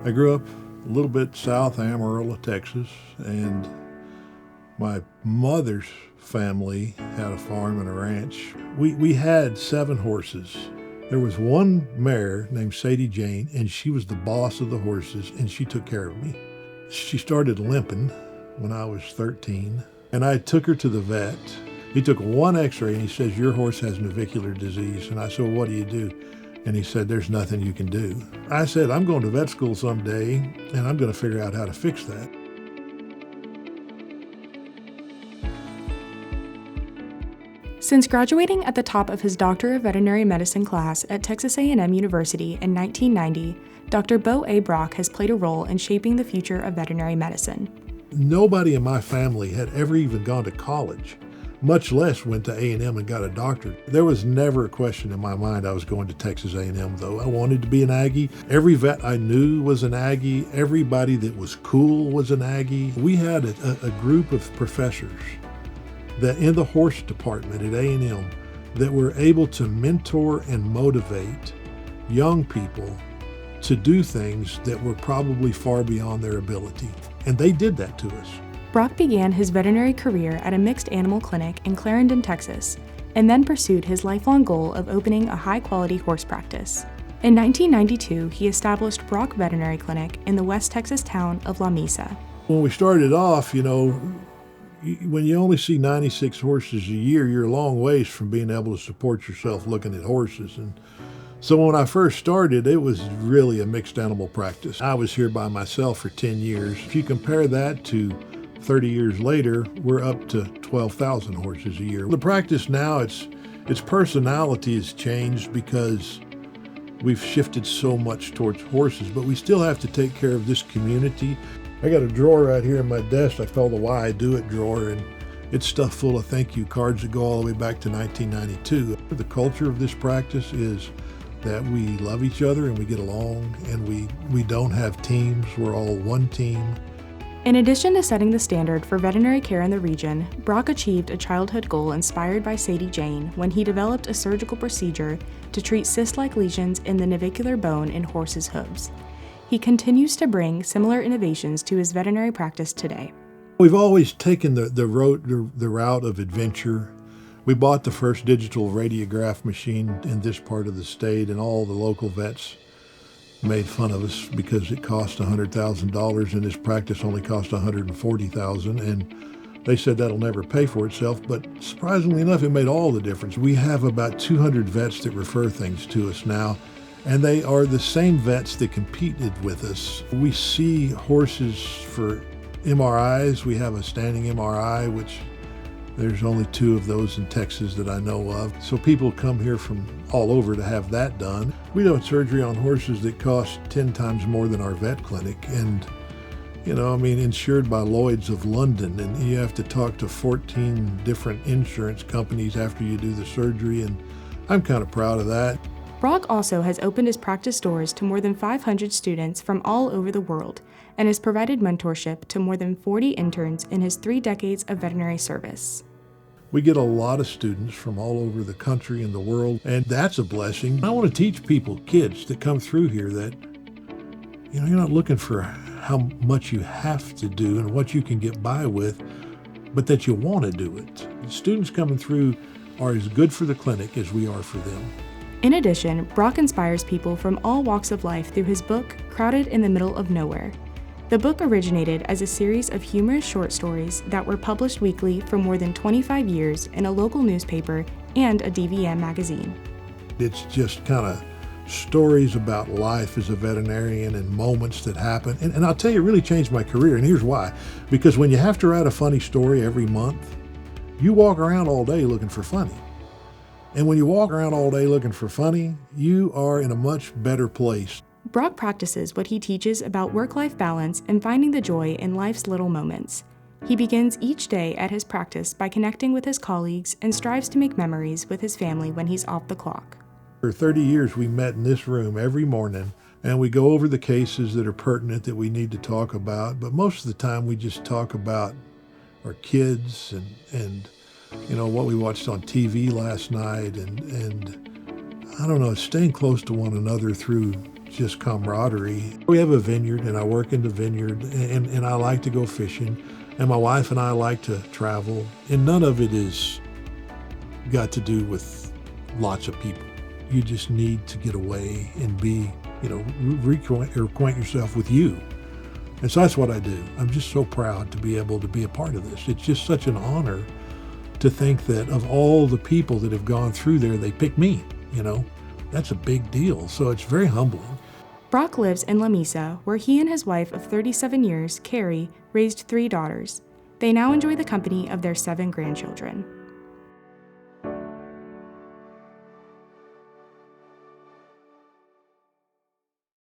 I grew up a little bit south of Amarillo, Texas, and my mother's family had a farm and a ranch. We had 7 horses. There was one mare named Sadie Jane, and she was the boss of the horses, and she took care of me. She started limping when I was 13, and I took her to the vet. He took one x-ray, and he says, "Your horse has navicular disease." And I said, "Well, what do you do?" And he said, "There's nothing you can do." I said, "I'm going to vet school someday, and I'm going to figure out how to fix that." Since graduating at the top of his Doctor of Veterinary Medicine class at Texas A&M University in 1990, Dr. Bo A. Brock has played a role in shaping the future of veterinary medicine. Nobody in my family had ever even gone to college, much less went to A&M and got a doctorate. There was never a question in my mind I was going to Texas A&M, though. I wanted to be an Aggie. Every vet I knew was an Aggie. Everybody that was cool was an Aggie. We had a group of professors that in the horse department at A&M that were able to mentor and motivate young people to do things that were probably far beyond their ability. And they did that to us. Brock began his veterinary career at a mixed animal clinic in Clarendon, Texas, and then pursued his lifelong goal of opening a high-quality horse practice. In 1992, he established Brock Veterinary Clinic in the West Texas town of La Mesa. When we started off, when you only see 96 horses a year, you're a long ways from being able to support yourself looking at horses. And so when I first started, it was really a mixed animal practice. I was here by myself for 10 years. If you compare that to 30 years later, we're up to 12,000 horses a year. The practice now, its personality has changed because we've shifted so much towards horses, but we still have to take care of this community. I got a drawer right here in my desk I call the Why I Do It drawer, and it's stuffed full of thank you cards that go all the way back to 1992. The culture of this practice is that we love each other and we get along, and we don't have teams. We're all one team. In addition to setting the standard for veterinary care in the region, Brock achieved a childhood goal inspired by Sadie Jane when he developed a surgical procedure to treat cyst-like lesions in the navicular bone in horses' hooves. He continues to bring similar innovations to his veterinary practice today. We've always taken the route of adventure. We bought the first digital radiograph machine in this part of the state, and all the local vets made fun of us because it cost $100,000 and this practice only cost $140,000, and they said that'll never pay for itself, but surprisingly enough, it made all the difference. We have about 200 vets that refer things to us now, and they are the same vets that competed with us. We see horses for MRIs. We have a standing MRI, which there's only 2 of those in Texas that I know of. So people come here from all over to have that done. We do surgery on horses that cost 10 times more than our vet clinic, and insured by Lloyd's of London, and you have to talk to 14 different insurance companies after you do the surgery, and I'm kind of proud of that. Brock also has opened his practice doors to more than 500 students from all over the world and has provided mentorship to more than 40 interns in his 3 decades of veterinary service. We get a lot of students from all over the country and the world, and that's a blessing. I want to teach people, kids that come through here, that you're not looking for how much you have to do and what you can get by with, but that you want to do it. The students coming through are as good for the clinic as we are for them. In addition, Brock inspires people from all walks of life through his book, Crowded in the Middle of Nowhere. The book originated as a series of humorous short stories that were published weekly for more than 25 years in a local newspaper and a DVM magazine. It's just kind of stories about life as a veterinarian and moments that happen. And I'll tell you, it really changed my career, and here's why. Because when you have to write a funny story every month, you walk around all day looking for funny. And when you walk around all day looking for funny, you are in a much better place. Brock practices what he teaches about work-life balance and finding the joy in life's little moments. He begins each day at his practice by connecting with his colleagues and strives to make memories with his family when he's off the clock. For 30 years, we met in this room every morning, and we go over the cases that are pertinent that we need to talk about. But most of the time, we just talk about our kids and what we watched on TV last night, and I don't know, staying close to one another through just camaraderie. We have a vineyard, and I work in the vineyard, and I like to go fishing, and my wife and I like to travel, and none of it is got to do with lots of people. You just need to get away and be, reacquaint yourself with you. And so that's what I do. I'm just so proud to be able to be a part of this. It's just such an honor to think that of all the people that have gone through there, they picked me, That's a big deal. So it's very humbling. Brock lives in La Mesa, where he and his wife of 37 years, Carrie, raised 3 daughters. They now enjoy the company of their 7 grandchildren.